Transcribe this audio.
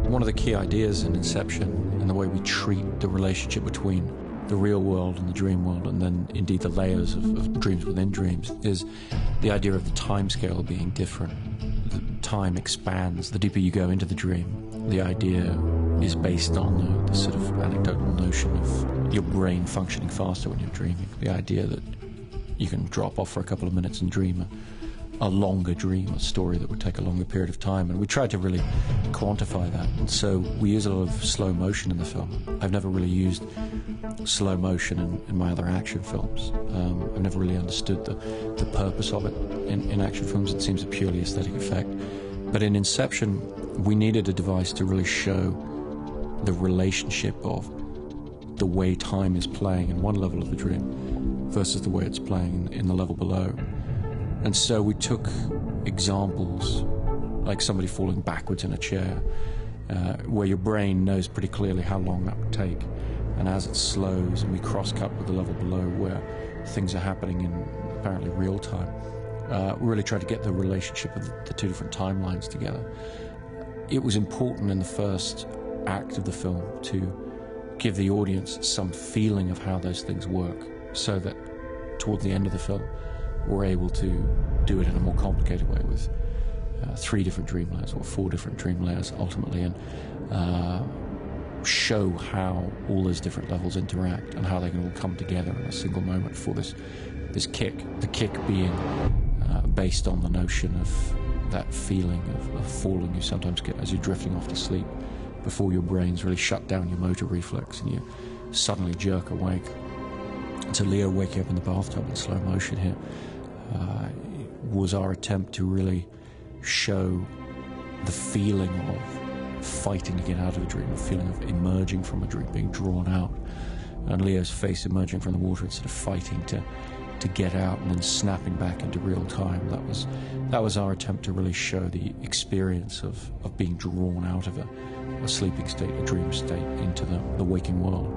One of the key ideas in Inception, and the way we treat the relationship between the real world and the dream world, and then indeed the layers of dreams within dreams, is the idea of the time scale being different. The time expands the deeper you go into the dream. The idea is based on the sort of anecdotal notion of your brain functioning faster when you're dreaming. The idea that you can drop off for a couple of minutes and dream a longer dream, a story that would take a longer period of time. And we tried to really quantify that. And so we use a lot of slow motion in the film. I've never really used slow motion in my other action films. I've never really understood the purpose of it in action films. It seems a purely aesthetic effect. But in Inception, we needed a device to really show the relationship of the way time is playing in one level of the dream versus the way it's playing in the level below. And so we took examples like somebody falling backwards in a chair, where your brain knows pretty clearly how long that would take. And as it slows, and we cross-cut with the level below where things are happening in apparently real time, we really tried to get the relationship of the two different timelines together. It was important in the first act of the film to give the audience some feeling of how those things work, so that toward the end of the film, we're able to do it in a more complicated way with 3 different dream layers, or 4 different dream layers ultimately, and show how all those different levels interact and how they can all come together in a single moment for this kick. The kick being based on the notion of that feeling of falling you sometimes get as you're drifting off to sleep, before your brain's really shut down your motor reflex and you suddenly jerk awake. And so Leo waking up in the bathtub in slow motion here was our attempt to really show the feeling of fighting to get out of a dream, the feeling of emerging from a dream, being drawn out, and Leo's face emerging from the water instead of fighting to get out and then snapping back into real time. That was our attempt to really show the experience of being drawn out of a sleeping state, a dream state, into the waking world.